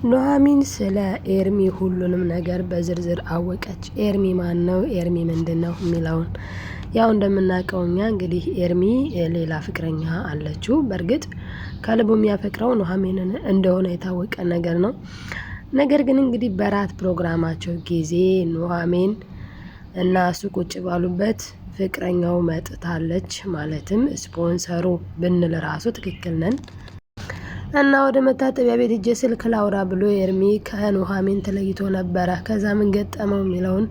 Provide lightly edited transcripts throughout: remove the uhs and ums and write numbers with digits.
ኑሐሚን ስለ ኤርሚ ሁሉንም ነገር በዝርዝር አወቀች። ኤርሚ ማን ነው? ኤርሚ ምንድን ነው የሚለውን ያው እንደምናውቀው እኛ እንግዲህ ኤርሚ ሌላ ፍቅረኛ አለችው። በእርግጥ ከልቡ የሚያፈቅረው ኑሐሚንን እንደሆነ የታወቀ ነገር ነው። ነገር ግን እንግዲህ በራት ፕሮግራማቸው ጊዜ ኑሐሚን እና እሱ ቁጭ ባሉበት ፍቅረኛው መጥታለች። ማለትም ስፖንሰሩ ብንል ራሱ ትክክል ነን። እና ወደ መታጠቢያ ቤት ሄጄ ስልክ ላውራ ብሎ ኤርሚ ከኑሐሚን ተለይቶ ነበረ። ከዛ ምን ገጠመው የሚለውን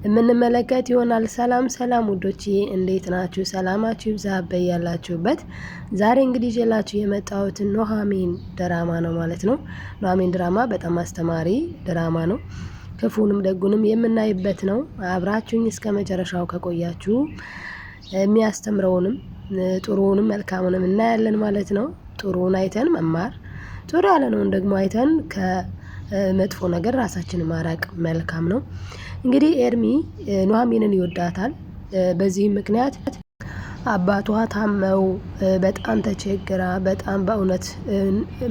የምንመለከት ይሆናል። ሰላም ሰላም ውዶቼ እንዴት ናችሁ? ሰላማችሁ ይብዛ በያላችሁበት። ዛሬ እንግዲህ ይዤላችሁ የመጣሁት ኑሐሚን ድራማ ነው ማለት ነው። ኑሐሚን ድራማ በጣም አስተማሪ ድራማ ነው። ክፉንም ደጉንም የምናይበት ነው። አብራችሁኝ እስከ መጨረሻው ከቆያችሁ የሚያስተምረውንም ጥሩውንም መልካሙንም እናያለን ማለት ነው። ጥሩውን አይተን መማር፣ ጥሩ ያለነውን ደግሞ አይተን ከመጥፎ ነገር ራሳችንን ማራቅ መልካም ነው። እንግዲህ ኤርሚ ኑሐሚንን ይወዳታል። በዚህም ምክንያት አባቷ ታመው በጣም ተቸግራ በጣም በእውነት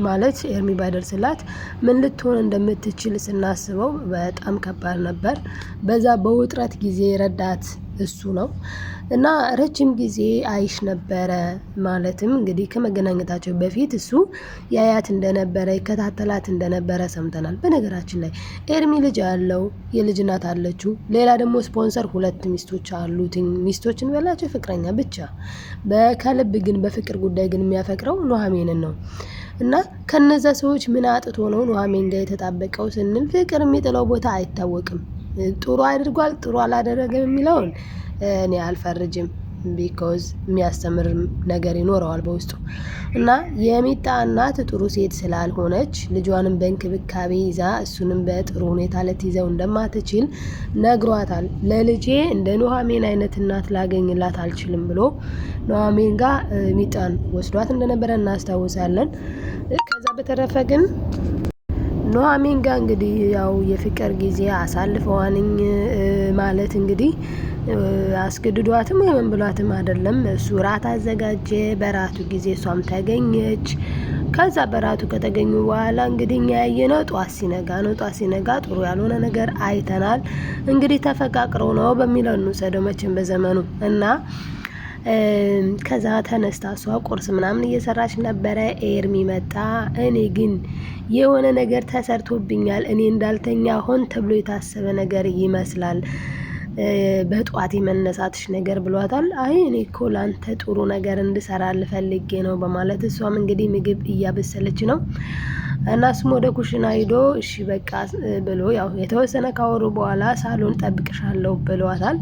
ማለት ኤርሚ ባይደርስላት ምን ልትሆን እንደምትችል ስናስበው በጣም ከባድ ነበር። በዛ በውጥረት ጊዜ ረዳት እሱ ነው እና ረጅም ጊዜ አይሽ ነበረ። ማለትም እንግዲህ ከመገናኘታቸው በፊት እሱ ያያት እንደነበረ ይከታተላት እንደነበረ ሰምተናል። በነገራችን ላይ ኤርሚ ልጅ ያለው የልጅ እናት አለችው። ሌላ ደግሞ ስፖንሰር 2 ሚስቶች አሉት። ሚስቶችን በላቸው ፍቅረኛ ብቻ። ከልብ ግን በፍቅር ጉዳይ ግን የሚያፈቅረው ኑሐሚንን ነው። እና ከነዛ ሰዎች ምን አጥቶ ነው ኑሐሚን ጋር የተጣበቀው ስንል ፍቅር የሚጥለው ቦታ አይታወቅም። ጥሩ አድርጓል ጥሩ አላደረገም የሚለውን እኔ አልፈርጅም። ቢኮዝ የሚያስተምር ነገር ይኖረዋል በውስጡ። እና የሚጣ እናት ጥሩ ሴት ስላልሆነች ልጇንም በእንክብካቤ ይዛ እሱንም በጥሩ ሁኔታ ልትይዘው እንደማትችል ነግሯታል። ለልጄ እንደ ኑሐሚን አይነት እናት ላገኝላት አልችልም ብሎ ኑሐሚን ጋር ሚጣን ወስዷት እንደነበረ እናስታውሳለን። ከዛ በተረፈ ግን ኑሐሚን ጋር እንግዲህ ያው የፍቅር ጊዜ አሳልፈዋንኝ ማለት እንግዲህ አስገድዷትም ወይም ብሏትም አይደለም። እሱ ራት አዘጋጀ። በራቱ ጊዜ እሷም ተገኘች። ከዛ በራቱ ከተገኙ በኋላ እንግዲህ እኛ ያየነው ጧት ሲነጋ ነው። ጧት ሲነጋ ጥሩ ያልሆነ ነገር አይተናል። እንግዲህ ተፈቃቅረው ነው በሚለው እንውሰደው መቼም በዘመኑ እና ከዛ ተነስታ እሷ ቁርስ ምናምን እየሰራች ነበረ። ኤርሚ መጣ። እኔ ግን የሆነ ነገር ተሰርቶብኛል፣ እኔ እንዳልተኛ ሆን ተብሎ የታሰበ ነገር ይመስላል፣ በጧት የመነሳትሽ ነገር ብሏታል። አይ እኔ እኮ ላንተ ጥሩ ነገር እንድሰራ ልፈልጌ ነው በማለት እሷም እንግዲህ ምግብ እያበሰለች ነው። እና እሱም ወደ ኩሽና ሂዶ እሺ በቃ ብሎ ያው የተወሰነ ካወሩ በኋላ ሳሎን ጠብቅሻለሁ ብሏታል።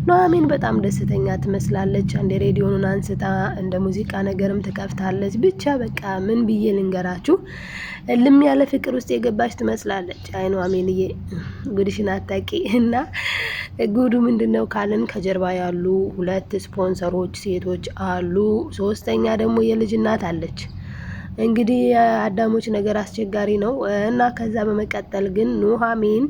ኑሐሚን በጣም ደስተኛ ትመስላለች። አንዴ ሬዲዮኑን አንስታ እንደ ሙዚቃ ነገርም ትከፍታለች። ብቻ በቃ ምን ብዬ ልንገራችሁ እልም ያለ ፍቅር ውስጥ የገባች ትመስላለች። አይ ኑሐሚንዬ ጉድሽን አታቂ። እና ጉዱ ምንድነው ካልን ከጀርባ ያሉ 2 ስፖንሰሮች ሴቶች አሉ። 3ኛ ደግሞ የልጅ እናት አለች። እንግዲህ የአዳሞች ነገር አስቸጋሪ ነው። እና ከዛ በመቀጠል ግን ኑሐሚን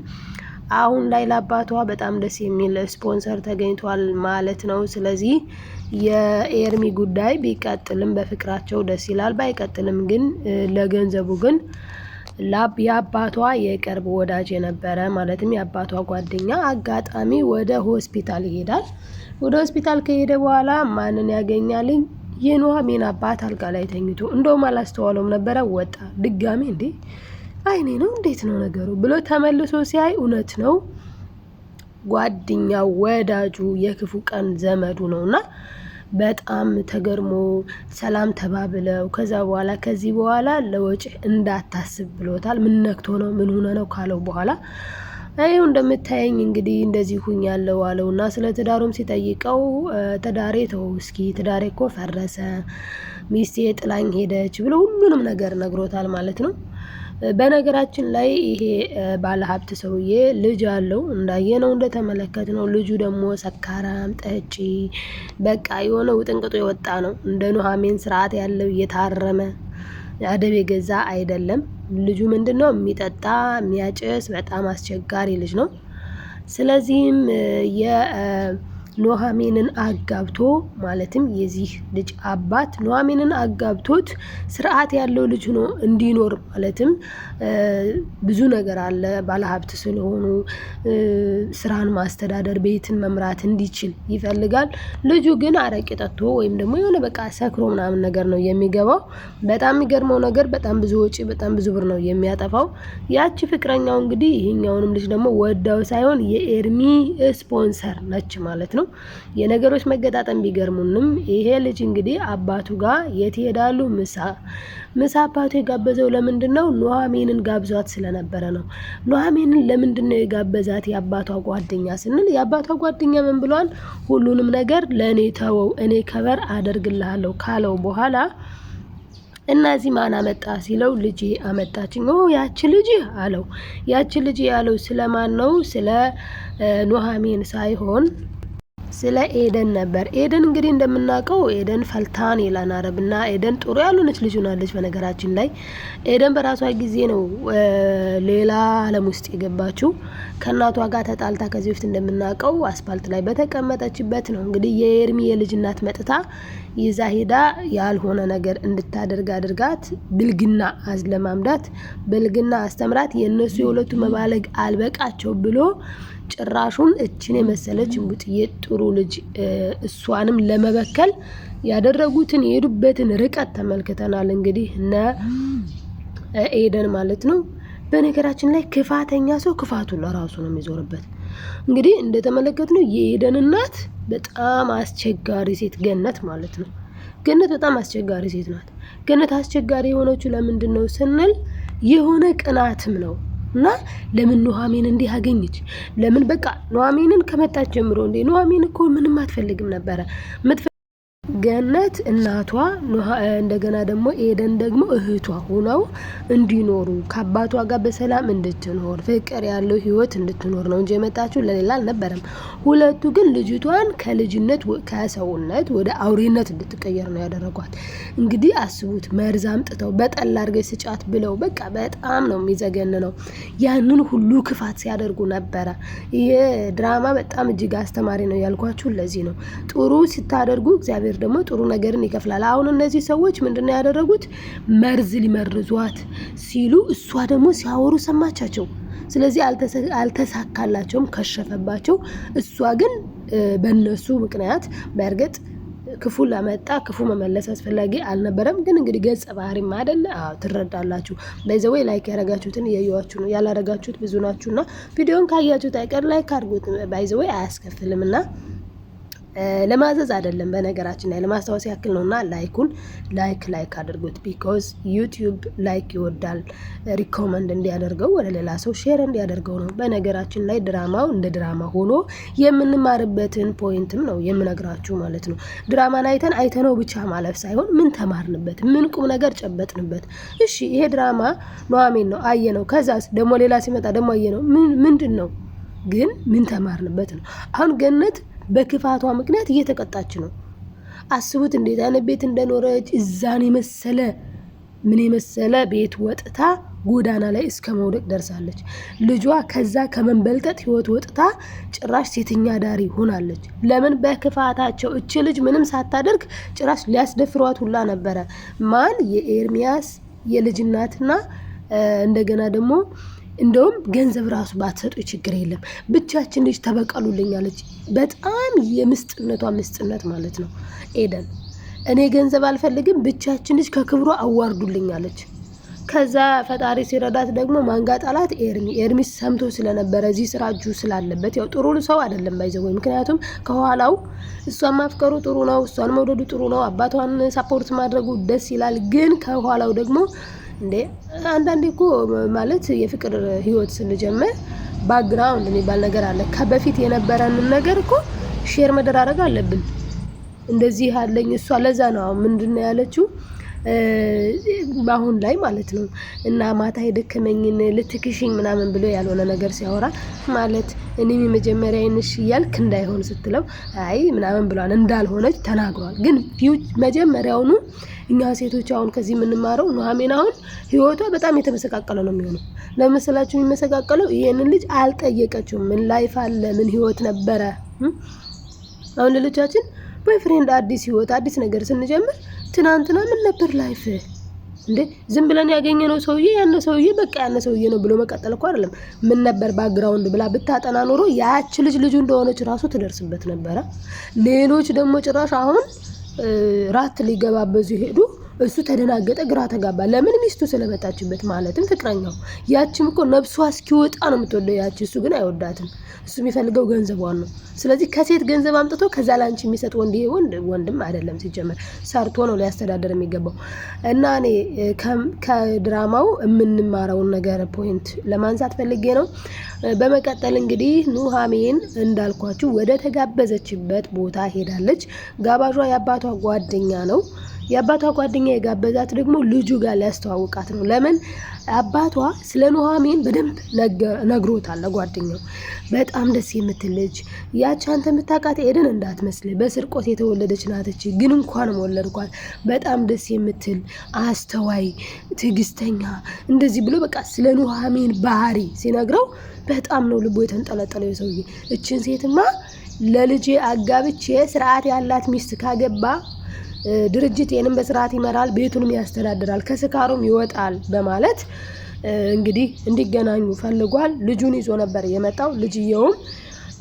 አሁን ላይ ለአባቷ በጣም ደስ የሚል ስፖንሰር ተገኝቷል ማለት ነው። ስለዚህ የኤርሚ ጉዳይ ቢቀጥልም በፍቅራቸው ደስ ይላል። ባይቀጥልም ግን ለገንዘቡ ግን የአባቷ የቅርብ ወዳጅ የነበረ ማለትም የአባቷ ጓደኛ አጋጣሚ ወደ ሆስፒታል ይሄዳል። ወደ ሆስፒታል ከሄደ በኋላ ማንን ያገኛልኝ? የኑሐሚን አባት አልጋ ላይ ተኝቶ፣ እንደውም አላስተዋለውም ነበረ። ወጣ ድጋሚ እንዴ አይኔ ነው እንዴት ነው ነገሩ ብሎ ተመልሶ ሲያይ እውነት ነው ጓደኛው ወዳጁ የክፉ ቀን ዘመዱ ነውና በጣም ተገርሞ ሰላም ተባብለው ከዛ በኋላ ከዚህ በኋላ ለወጪ እንዳታስብ ብሎታል። ምን ነክቶ ነው ምን ሆነ ነው ካለው በኋላ አይው እንደምታየኝ እንግዲህ እንደዚህ ሁኛለሁ አለውና ስለ ትዳሩም ሲጠይቀው ትዳሬ ተው እስኪ ትዳሬ እኮ ፈረሰ፣ ሚስቴ ጥላኝ ሄደች ብሎ ሁሉንም ነገር ነግሮታል ማለት ነው። በነገራችን ላይ ይሄ ባለሀብት ሰውዬ ልጅ አለው እንዳየነው እንደተመለከትነው። ልጁ ደግሞ ሰካራም ጠጪ፣ በቃ የሆነ ውጥንቅጡ የወጣ ነው። እንደ ኑሐሚን ስርዓት ያለው የታረመ አደብ የገዛ አይደለም። ልጁ ምንድነው የሚጠጣ የሚያጨስ በጣም አስቸጋሪ ልጅ ነው። ስለዚህም ኑሃሚንን አጋብቶ ማለትም የዚህ ልጅ አባት ኑሃሚንን አጋብቶት ስርዓት ያለው ልጅ ሆኖ እንዲኖር ማለትም ብዙ ነገር አለ ባለሀብት ስለሆኑ ስራን ማስተዳደር ቤትን መምራት እንዲችል ይፈልጋል። ልጁ ግን አረቄ ጠጥቶ ወይም ደግሞ የሆነ በቃ ሰክሮ ምናምን ነገር ነው የሚገባው። በጣም የሚገርመው ነገር በጣም ብዙ ወጪ በጣም ብዙ ብር ነው የሚያጠፋው። ያቺ ፍቅረኛው እንግዲህ ይሄኛውንም ልጅ ደግሞ ወዳው ሳይሆን የኤርሚ ስፖንሰር ነች ማለት ነው። የነገሮች መገጣጠም ቢገርሙንም ይሄ ልጅ እንግዲህ አባቱ ጋር የት ይሄዳሉ? ምሳ አባቱ የጋበዘው ለምንድነው? ኑሃሚንን ጋብዟት ስለነበረ ነው። ኑሃሚንን ለምንድነው የጋበዛት? የአባቷ ጓደኛ ስንል የአባቷ ጓደኛ ምን ብሏል? ሁሉንም ነገር ለኔ ተወው እኔ ከበር አደርግልሃለሁ ካለው በኋላ እነዚህ ማን አመጣ ሲለው ልጅ አመጣችኝ። ያቺ ልጅ አለው። ያቺ ልጅ ያለው ስለማን ነው? ስለ ኑሃሚን ሳይሆን ስለ ኤደን ነበር። ኤደን እንግዲህ እንደምናውቀው ኤደን ፈልታን ይላል አረብና ኤደን ጥሩ ያልሆነች ልጅ ሆናለች። በነገራችን ላይ ኤደን በራሷ ጊዜ ነው ሌላ ዓለም ውስጥ የገባችው። ከእናቷ ጋር ተጣልታ ከዚህ በፊት እንደምናውቀው አስፋልት ላይ በተቀመጠችበት ነው እንግዲህ የኤርሚ የልጅ እናት መጥታ ይዛ ሄዳ ያልሆነ ነገር እንድታደርግ አድርጋት ብልግና አዝለማምዳት ብልግና አስተምራት። የእነሱ የሁለቱ መባለግ አልበቃቸው ብሎ ጭራሹን እችን የመሰለች እንቡጥዬ ጥሩ ልጅ እሷንም ለመበከል ያደረጉትን የሄዱበትን ርቀት ተመልክተናል። እንግዲህ እነ ኤደን ማለት ነው። በነገራችን ላይ ክፋተኛ ሰው ክፋቱን ለራሱ ነው የሚዞርበት። እንግዲህ እንደተመለከትነው የኤደን እናት በጣም አስቸጋሪ ሴት ገነት ማለት ነው። ገነት በጣም አስቸጋሪ ሴት ናት። ገነት አስቸጋሪ የሆነችው ለምንድን ነው ስንል የሆነ ቅናትም ነው። እና ለምን ኑሃሚን እንዲህ አገኘች? ለምን በቃ ኑሃሚንን ከመጣች ጀምሮ እንዴ ኑሃሚን እኮ ምንም አትፈልግም ነበረ። ገነት እናቷ እንደገና ደግሞ ኤደን ደግሞ እህቷ ሆነው እንዲኖሩ ከአባቷ ጋር በሰላም እንድትኖር ፍቅር ያለው ህይወት እንድትኖር ነው እንጂ የመጣችው ለሌላ አልነበረም። ሁለቱ ግን ልጅቷን ከልጅነት ከሰውነት ወደ አውሬነት እንድትቀየር ነው ያደረጓት። እንግዲህ አስቡት፣ መርዝ አምጥተው በጠላ አድርገሽ ስጫት ብለው በቃ በጣም ነው የሚዘገንነው። ያንን ሁሉ ክፋት ሲያደርጉ ነበረ። ይሄ ድራማ በጣም እጅግ አስተማሪ ነው ያልኳችሁ ለዚህ ነው። ጥሩ ስታደርጉ እግዚአብሔር ደግሞ ጥሩ ነገርን ይከፍላል። አሁን እነዚህ ሰዎች ምንድነው ያደረጉት? መርዝ ሊመርዟት ሲሉ እሷ ደግሞ ሲያወሩ ሰማቻቸው። ስለዚህ አልተሳካላቸውም፣ ከሸፈባቸው። እሷ ግን በእነሱ ምክንያት በእርግጥ ክፉ ለመጣ ክፉ መመለስ አስፈላጊ አልነበረም። ግን እንግዲህ ገጸ ባህሪም አይደለ? ትረዳላችሁ። ባይዘዌ ላይክ ያረጋችሁትን እያያችሁ ነው። ያላረጋችሁት ብዙ ናችሁና ቪዲዮን ካያችሁት አይቀር ላይክ አድርጉት። ባይዘዌ አያስከፍልምና ለማዘዝ አይደለም በነገራችን ላይ ለማስታወስ ያክል ነውና ላይኩን ላይክ አድርጉት። ቢኮዝ ዩቲዩብ ላይክ ይወዳል። ሪኮመንድ እንዲያደርገው ወደ ሌላ ሰው ሼር እንዲያደርገው ነው። በነገራችን ላይ ድራማው እንደ ድራማ ሆኖ የምንማርበትን ፖይንትም ነው የምነግራችሁ ማለት ነው። ድራማን አይተነው ብቻ ማለፍ ሳይሆን ምን ተማርንበት፣ ምን ቁም ነገር ጨበጥንበት። እሺ ይሄ ድራማ ኑሃሚን ነው አየነው። ከዛስ ደግሞ ሌላ ሲመጣ ደግሞ አየነው። ምንድን ነው ግን ምን ተማርንበት ነው? አሁን ገነት በክፋቷ ምክንያት እየተቀጣች ነው። አስቡት እንዴት አይነት ቤት እንደኖረች። እዛን የመሰለ ምን የመሰለ ቤት ወጥታ ጎዳና ላይ እስከ መውደቅ ደርሳለች። ልጇ ከዛ ከመንበልጠጥ ህይወት ወጥታ ጭራሽ ሴተኛ ዳሪ ሆናለች። ለምን? በክፋታቸው። እቺ ልጅ ምንም ሳታደርግ ጭራሽ ሊያስደፍሯት ሁላ ነበረ። ማን? የኤርሚያስ የልጅ እናትና እንደገና ደግሞ እንደውም ገንዘብ ራሱ ባትሰጡ ችግር የለም ብቻችን ልጅ ተበቀሉልኛለች። በጣም የምስጥነቷ ምስጥነት ማለት ነው ኤደን። እኔ ገንዘብ አልፈልግም ብቻችን ልጅ ከክብሯ አዋርዱልኛለች። ከዛ ፈጣሪ ሲረዳት ደግሞ ማንጋ ጣላት? ኤርሚ ሰምቶ ስለነበረ እዚህ ስራ እጁ ስላለበት ያው ጥሩ ሰው አይደለም ባይዘው። ምክንያቱም ከኋላው እሷን ማፍቀሩ ጥሩ ነው፣ እሷን መውደዱ ጥሩ ነው፣ አባቷን ሳፖርት ማድረጉ ደስ ይላል። ግን ከኋላው ደግሞ እንዴ አንዳንዴ እኮ ማለት የፍቅር ህይወት ስንጀምር ባክግራውንድ የሚባል ነገር አለ። ከበፊት የነበረንን ነገር እኮ ሼር መደራረግ አለብን። እንደዚህ ያለኝ እሷ ለዛ ነው ምንድነው ያለችው አሁን ላይ ማለት ነው። እና ማታ የደከመኝን ልትክሽኝ ምናምን ብሎ ያልሆነ ነገር ሲያወራ ማለት እኔም የመጀመሪያ አይንሽ እያልክ እንዳይሆን ስትለው አይ ምናምን ብሏል። እንዳልሆነች ተናግሯል። ግን መጀመሪያውኑ እኛ ሴቶች አሁን ከዚህ የምንማረው ኑሃሚን አሁን ህይወቷ በጣም የተመሰቃቀለ ነው የሚሆነው። ለምሳሌላችሁ የሚመሰቃቀለው ይሄንን ልጅ አልጠየቀችውም። ምን ላይፍ አለ ምን ህይወት ነበረ አሁን ሌሎቻችን ቦይፍሬንድ አዲስ ህይወት አዲስ ነገር ስንጀምር ትናንትና ምን ነበር ላይፍ እንዴ ዝም ብለን ያገኘነው ሰውዬ ያነ ሰውዬ በቃ ያነ ሰውዬ ነው ብሎ መቀጠል እኮ አይደለም። ምን ነበር ባክግራውንድ ብላ ብታጠና ኖሮ ያቺ ልጁ እንደሆነች ራሱ ትደርስበት ነበረ። ሌሎች ደግሞ ጭራሽ አሁን ራት ሊገባበዙ ሄዱ። እሱ ተደናገጠ፣ ግራ ተጋባ። ለምን? ሚስቱ ስለመጣችበት ማለትም ፍቅረኛው። ያቺም እኮ ነፍሷ እስኪወጣ ነው የምትወደው ያቺ፣ እሱ ግን አይወዳትም። እሱ የሚፈልገው ገንዘቧን ነው። ስለዚህ ከሴት ገንዘብ አምጥቶ ከዛ ላንቺ የሚሰጥ ወንድም አይደለም። ሲጀመር ሰርቶ ነው ሊያስተዳደር የሚገባው። እና እኔ ከድራማው የምንማረውን ነገር ፖይንት ለማንሳት ፈልጌ ነው። በመቀጠል እንግዲህ ኑሃሚን እንዳልኳችሁ ወደ ተጋበዘችበት ቦታ ሄዳለች። ጋባዧ የአባቷ ጓደኛ ነው። የአባቷ ጓደኛ የጋበዛት ደግሞ ልጁ ጋር ሊያስተዋውቃት ነው። ለምን? አባቷ ስለ ኑሃሚን በደንብ ነግሮታል ለጓደኛው። በጣም ደስ የምትል ልጅ ያቺ አንተ የምታውቃት ኤደን እንዳትመስል በስርቆት የተወለደች ናትች፣ ግን እንኳን ወለድኳት። በጣም ደስ የምትል አስተዋይ፣ ትዕግስተኛ እንደዚህ ብሎ በቃ ስለ ኑሃሚን ባህሪ ሲነግረው በጣም ነው ልቦ የተንጠለጠለው የሰውዬ። እችን ሴትማ ለልጄ አጋብቼ ስርዓት ያላት ሚስት ካገባ ድርጅቴንም በስርዓት ይመራል፣ ቤቱንም ያስተዳድራል፣ ከስካሩም ይወጣል በማለት እንግዲህ እንዲገናኙ ፈልጓል። ልጁን ይዞ ነበር የመጣው። ልጅየውም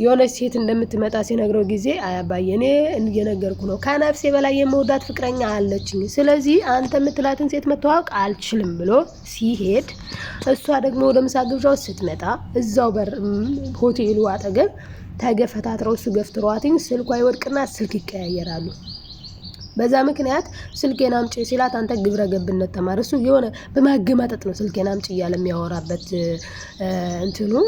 የሆነች ሴት እንደምትመጣ ሲነግረው ጊዜ አያባዬ እኔ እየነገርኩ ነው፣ ከነፍሴ በላይ የመውዳት ፍቅረኛ አለችኝ፣ ስለዚህ አንተ የምትላትን ሴት መተዋወቅ አልችልም ብሎ ሲሄድ፣ እሷ ደግሞ ወደ ምሳ ግብዣው ስትመጣ እዛው በር ሆቴሉ አጠገብ ተገፈታትረው እሱ ገፍትሯትኝ ስልኳ ይወድቅና ስልክ ይቀያየራሉ። በዛ ምክንያት ስልኬን አምጪ ሲላት አንተ ግብረ ገብነት ተማር። እሱ የሆነ በማገማጠጥ ነው ስልኬን አምጪ እያለ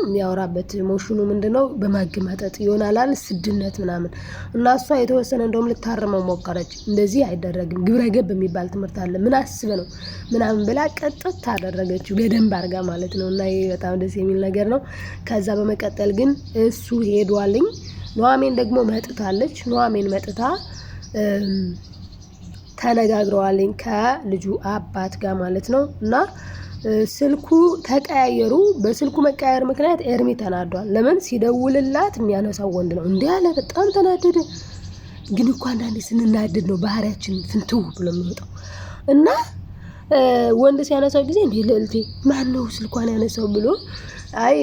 የሚያወራበት ሞሽኑ ምንድነው? በማገማጠጥ ይሆናል አይደል? ስድነት ምናምን። እና እሷ የተወሰነ እንደውም ልታርመው ሞከረች። እንደዚህ አይደረግም፣ ግብረ ገብ የሚባል ትምህርት አለ፣ ምን አስበ ነው ምናምን ብላ ቀጥታ ታደረገችው በደንብ አድርጋ ማለት ነው። እና ይሄ በጣም ደስ የሚል ነገር ነው። ከዛ በመቀጠል ግን እሱ ሄዷልኝ። ኑሃሚን ደግሞ መጥታለች። ኑሃሚን መጥታ ተነጋግረዋልኝ ከልጁ አባት ጋር ማለት ነው። እና ስልኩ ተቀያየሩ። በስልኩ መቀያየር ምክንያት ኤርሚ ተናዷል። ለምን? ሲደውልላት የሚያነሳው ወንድ ነው። እንዲህ ያለ በጣም ተናደደ። ግን እኮ አንዳንዴ ስንናደድ ነው ባህሪያችን ፍንትው ብሎ የሚወጣው። እና ወንድ ሲያነሳው ጊዜ እንዲህ ልዕልቴ ማን ነው ስልኳን ያነሳው ብሎ አይ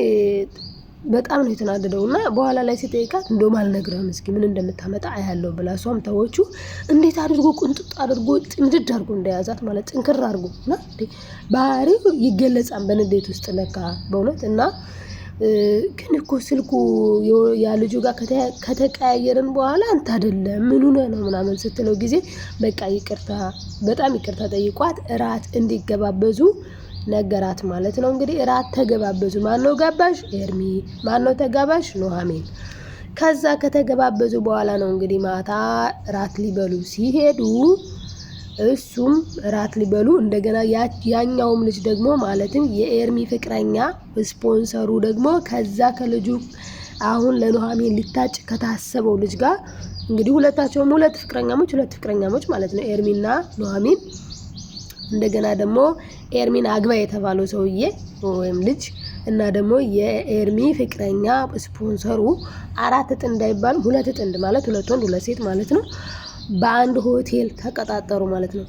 በጣም ነው የተናደደው። እና በኋላ ላይ ሲጠይቃት እንደውም አልነግረህም እስኪ ምን እንደምታመጣ አያለው ብላ እሷም ተወቹ። እንዴት አድርጎ ቁንጥጥ አድርጎ ጥምድድ አድርጎ እንደያዛት ማለት ጥንክር አድርጎ እና ባህሪው ይገለጻል በንዴት ውስጥ ለካ በእውነት። እና ግን እኮ ስልኩ ያ ልጁ ጋር ከተቀያየርን በኋላ አንተ አይደለም ምን ሆነ ነው ምናምን ስትለው ጊዜ በቃ ይቅርታ በጣም ይቅርታ ጠይቋት እራት እንዲገባበዙ ነገራት ማለት ነው። እንግዲህ እራት ተገባበዙ። ማነው ጋባዥ? ኤርሚ። ማነው ተጋባዥ? ኑሃሚን። ከዛ ከተገባበዙ በኋላ ነው እንግዲህ ማታ እራት ሊበሉ ሲሄዱ እሱም እራት ሊበሉ እንደገና ያኛውም ልጅ ደግሞ ማለትም የኤርሚ ፍቅረኛ ስፖንሰሩ ደግሞ ከዛ ከልጁ አሁን ለኑሃሚን ሊታጭ ከታሰበው ልጅ ጋር እንግዲህ ሁለታቸውም ሁለት ፍቅረኛሞች ማለት ነው፣ ኤርሚና ኑሃሚን። እንደገና ደግሞ ኤርሚን አግባ የተባለው ሰውዬ ወይም ልጅ እና ደግሞ የኤርሚ ፍቅረኛ ስፖንሰሩ አራት ጥንድ አይባልም፣ ሁለት ጥንድ ማለት ሁለት ወንድ ሁለት ሴት ማለት ነው። በአንድ ሆቴል ተቀጣጠሩ ማለት ነው።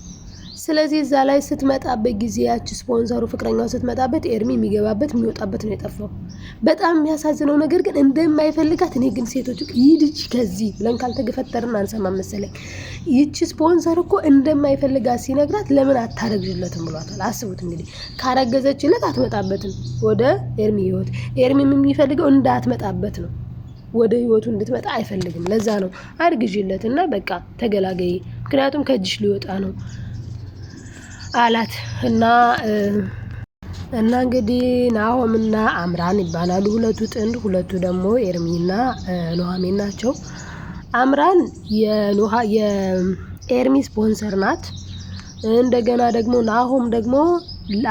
ስለዚህ እዛ ላይ ስትመጣበት ጊዜ ያቺ ስፖንሰሩ ፍቅረኛው ስትመጣበት ኤርሚ የሚገባበት የሚወጣበት ነው የጠፋው። በጣም የሚያሳዝነው ነገር ግን እንደማይፈልጋት እኔ ግን ሴቶች ይድጅ ከዚህ ብለን ካልተገፈተርን አንሰማም መሰለኝ። ይቺ ስፖንሰር እኮ እንደማይፈልጋት ሲነግራት ለምን አታረግዥለትም ብሏታል። አስቡት እንግዲህ ካረገዘችለት አትመጣበትም ወደ ኤርሚ ህይወት። ኤርሚም የሚፈልገው እንዳትመጣበት ነው፣ ወደ ህይወቱ እንድትመጣ አይፈልግም። ለዛ ነው አርግዥለትና በቃ ተገላገይ፣ ምክንያቱም ከእጅሽ ሊወጣ ነው አላት። እና እንግዲህ ናሆምና አምራን ይባላሉ ሁለቱ ጥንድ። ሁለቱ ደግሞ ኤርሚና ኑሃሚን ናቸው። አምራን የኤርሚ ስፖንሰር ናት። እንደገና ደግሞ ናሆም ደግሞ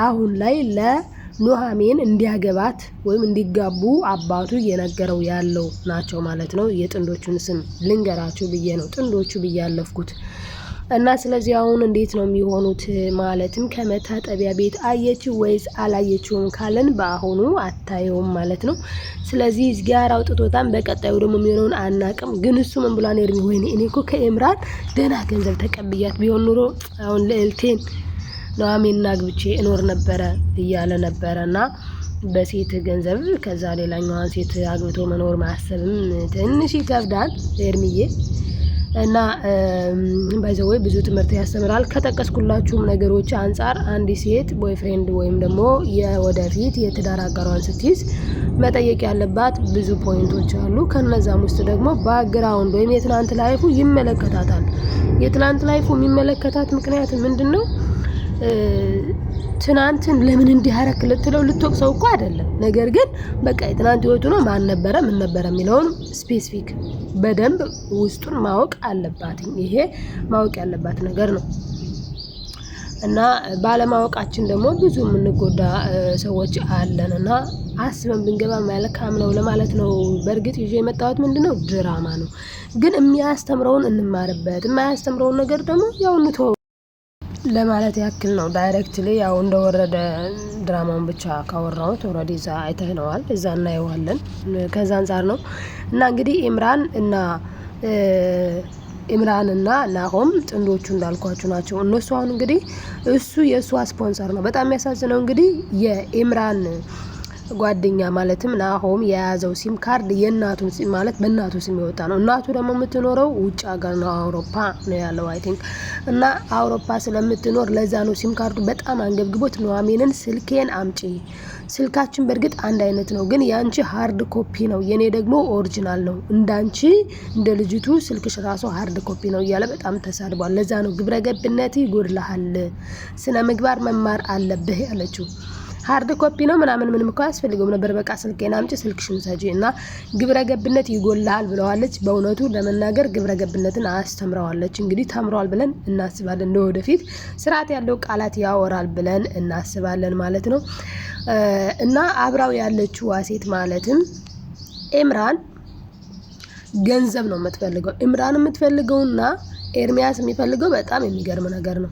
አሁን ላይ ለኑሃሚን እንዲያገባት ወይም እንዲጋቡ አባቱ እየነገረው ያለው ናቸው ማለት ነው። የጥንዶቹን ስም ልንገራችሁ ብዬ ነው ጥንዶቹ ብዬ ያለፍኩት። እና ስለዚህ አሁን እንዴት ነው የሚሆኑት? ማለትም ከመታጠቢያ ቤት አየችው ወይስ አላየችውም ካለን በአሁኑ አታየውም ማለት ነው። ስለዚህ ጋር አውጥቶታን በቀጣዩ ደግሞ የሚሆነውን አናቅም። ግን እሱ ምን ብሏን ኤርሚ ወይኔ እኔ እኮ ከኤምራን ደህና ገንዘብ ተቀብያት ቢሆን ኑሮ አሁን ልዕልቴን ኑሐሚንን አግብቼ እኖር ነበረ እያለ ነበረ እና በሴት ገንዘብ ከዛ ሌላኛዋን ሴት አግብቶ መኖር ማሰብም ትንሽ ይከብዳል ኤርሚዬ። እና ባይዘው ብዙ ትምህርት ያስተምራል። ከጠቀስኩላችሁም ነገሮች አንጻር አንድ ሴት ቦይፍሬንድ ወይም ደግሞ የወደፊት የትዳር አጋሯን ስትይዝ መጠየቅ ያለባት ብዙ ፖይንቶች አሉ። ከነዛም ውስጥ ደግሞ ባክግራውንድ ወይም የትናንት ላይፉ ይመለከታታል። የትናንት ላይፉ የሚመለከታት ምክንያት ምንድነው? ትናንትን ለምን እንዲህ አረክ ልትለው ልትወቅሰው እኮ አይደለም። ነገር ግን በቃ የትናንት ህይወቱ ነው ማን ነበረ ምን ነበረ የሚለውን ስፔሲፊክ በደንብ ውስጡን ማወቅ አለባት። ይሄ ማወቅ ያለባት ነገር ነው። እና ባለማወቃችን ደግሞ ብዙ የምንጎዳ ሰዎች አለን እና አስበን ብንገባ መልካም ነው ለማለት ነው። በእርግጥ ይዤ የመጣሁት ምንድነው ድራማ ነው፣ ግን የሚያስተምረውን እንማርበት፣ የማያስተምረውን ነገር ደግሞ ያው እንተው ለማለት ያክል ነው። ዳይሬክትሊ ያው እንደወረደ ድራማውን ብቻ ካወራሁት ኦልሬዲ እዛ አይተነዋል፣ እዛ እናየዋለን። ከዛ አንፃር ነው እና እንግዲህ ኢምራን እና ናሆም ጥንዶቹ እንዳልኳችሁ ናቸው። እነሱ አሁን እንግዲህ እሱ የእሷ ስፖንሰር ነው። በጣም የሚያሳዝነው እንግዲህ የኢምራን ጓደኛ ማለትም ናሆም የያዘው ሲም ካርድ የእናቱን ሲም ማለት በእናቱ ሲም የወጣ ነው። እናቱ ደግሞ የምትኖረው ውጭ ሀገር ነው፣ አውሮፓ ነው ያለው አይ ቲንክ። እና አውሮፓ ስለምትኖር ለዛ ነው ሲም ካርዱ በጣም አንገብግቦት ኑሐሚንን ስልኬን አምጪ፣ ስልካችን በእርግጥ አንድ አይነት ነው፣ ግን ያንቺ ሃርድ ኮፒ ነው፣ የኔ ደግሞ ኦሪጂናል ነው፣ እንዳንቺ እንደ ልጅቱ ስልክሽ ራሱ ሃርድ ኮፒ ነው እያለ በጣም ተሳድቧል። ለዛ ነው ግብረ ገብነት ይጎድልሃል፣ ስነ ምግባር መማር አለብህ ያለችው። ሃርድ ኮፒ ነው ምንም እኮ አያስፈልገውም ነበር። በቃ ስልኬን አምጪ፣ ስልክሽን ሰጂ እና ግብረ ገብነት ይጎልሃል ብለዋለች። በእውነቱ ለመናገር ግብረ ገብነትን አስተምረዋለች። እንግዲህ ተምሯል ብለን እናስባለን። ለወደፊት ስርዓት ያለው ቃላት ያወራል ብለን እናስባለን ማለት ነው። እና አብራው ያለችው ሴት ማለትም ኤምራን ገንዘብ ነው የምትፈልገው። ኤምራን የምትፈልገውና ኤርሚያስ የሚፈልገው በጣም የሚገርም ነገር ነው።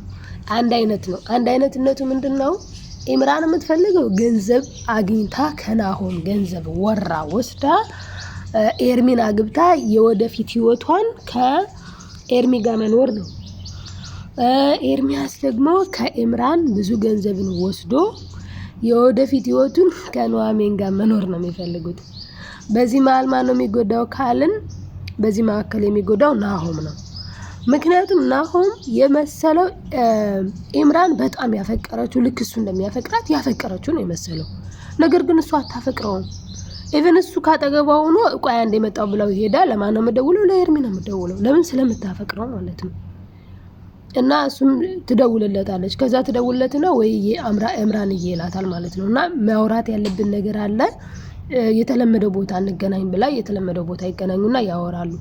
አንድ አይነት ነው። አንድ አይነትነቱ ምንድነው? ኢምራን የምትፈልገው ገንዘብ አግኝታ ከናሆም ገንዘብ ወራ ወስዳ ኤርሚን አግብታ የወደፊት ህይወቷን ከኤርሚ ጋር መኖር ነው። ኤርሚያስ ደግሞ ከኢምራን ብዙ ገንዘብን ወስዶ የወደፊት ህይወቱን ከኑሐሚን ጋር መኖር ነው የሚፈልጉት። በዚህ መሀል ማን ነው የሚጎዳው ካልን በዚህ መካከል የሚጎዳው ናሆም ነው። ምክንያቱም ናሆም የመሰለው ኢምራን በጣም ያፈቀረችው ልክ እሱ እንደሚያፈቅራት ያፈቀረችው ነው የመሰለው። ነገር ግን እሱ አታፈቅረውም። ኢቭን እሱ ካጠገቧ ሆኖ ቆይ አንዴ መጣው ብለው ይሄዳል። ለማን ነው የምደውለው? ለኤርሚ ነው የምደውለው። ለምን? ስለምታፈቅረው ማለት ነው። እና እሱም ትደውልለታለች። ከዛ ትደውልለትና ወይ ኢምራን ይላታል ማለት ነው። እና ማውራት ያለብን ነገር አለ፣ የተለመደው ቦታ እንገናኝ ብላ የተለመደው ቦታ ይገናኙና ያወራሉ።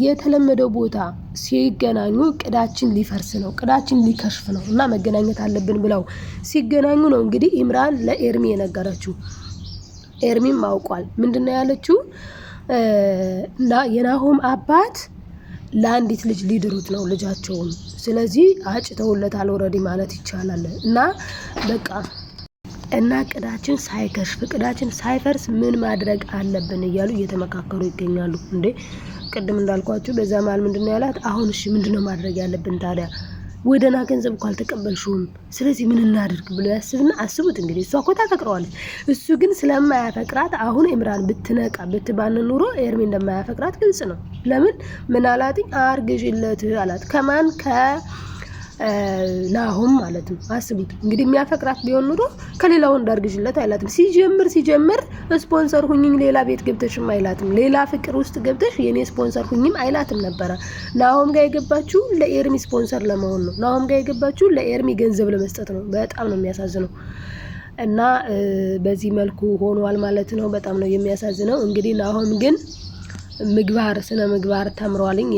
የተለመደው ቦታ ሲገናኙ ቅዳችን ሊፈርስ ነው፣ ቅዳችን ሊከሽፍ ነው እና መገናኘት አለብን ብለው ሲገናኙ ነው እንግዲህ ኢምራን ለኤርሚ የነገረችው። ኤርሚም አውቋል። ምንድነው ያለችው? እና የናሆም አባት ለአንዲት ልጅ ሊድሩት ነው ልጃቸውን። ስለዚህ አጭተውለታል ኦልሬዲ ማለት ይቻላል። እና በቃ እና ቅዳችን ሳይከሽፍ ቅዳችን ሳይፈርስ ምን ማድረግ አለብን እያሉ እየተመካከሩ ይገኛሉ። እንዴ ቅድም እንዳልኳችሁ በዛ መሀል ምንድነው ያላት? አሁን እሺ ምንድነው ማድረግ ያለብን ታዲያ? ወደና ገንዘብ እኮ አልተቀበልሽውም፣ ስለዚህ ምን እናድርግ ብሎ ያስብና አስቡት እንግዲህ እሷ እኮ ታፈቅረዋለች። እሱ ግን ስለማያፈቅራት አሁን ኢምራን ብትነቃ ብትባን ኑሮ ኤርሚ እንደማያፈቅራት ግልጽ ነው። ለምን? ምን አላትኝ? አርግዥለት አላት። ከማን? ናሆም ማለት ነው። አስቡት እንግዲህ የሚያፈቅራት ቢሆን ኑሮ ከሌላው እንዳርግዥለት አይላትም። ሲጀምር ስፖንሰር ሁኝኝ ሌላ ቤት ገብተሽም አይላትም። ሌላ ፍቅር ውስጥ ገብተሽ የኔ ስፖንሰር ሁኝም አይላትም ነበረ። ናሆም ጋር የገባችው ለኤርሚ ስፖንሰር ለመሆን ነው። ናሆም ጋር የገባችው ለኤርሚ ገንዘብ ለመስጠት ነው። በጣም ነው የሚያሳዝነው። እና በዚህ መልኩ ሆኗል ማለት ነው። በጣም ነው የሚያሳዝነው። እንግዲህ ናሆም ግን ስነ ምግባር ተምሯልኝ።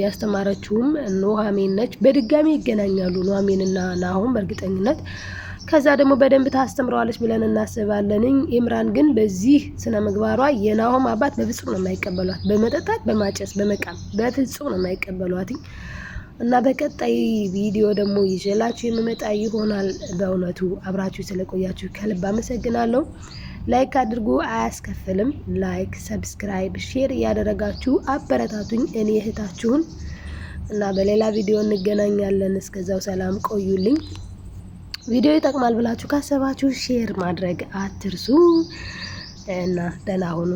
ያስተማረችውም ኑሐሚን ነች። በድጋሚ ይገናኛሉ ኑሐሚንና ናሆም በእርግጠኝነት። ከዛ ደግሞ በደንብ ታስተምረዋለች ብለን እናስባለን። ኢምራን ግን በዚህ ስነ ምግባሯ የናሆም አባት በፍጹም ነው የማይቀበሏት። በመጠጣት በማጨስ በመቃም በፍጹም ነው የማይቀበሏት። እና በቀጣይ ቪዲዮ ደግሞ ይዤላችሁ የምመጣ ይሆናል። በእውነቱ አብራችሁ ስለቆያችሁ ከልብ አመሰግናለሁ። ላይክ አድርጉ፣ አያስከፍልም። ላይክ፣ ሰብስክራይብ፣ ሼር እያደረጋችሁ አበረታቱኝ እኔ እህታችሁን እና በሌላ ቪዲዮ እንገናኛለን። እስከዛው ሰላም ቆዩልኝ። ቪዲዮ ይጠቅማል ብላችሁ ካሰባችሁ ሼር ማድረግ አትርሱ እና ደህና ሁኑ።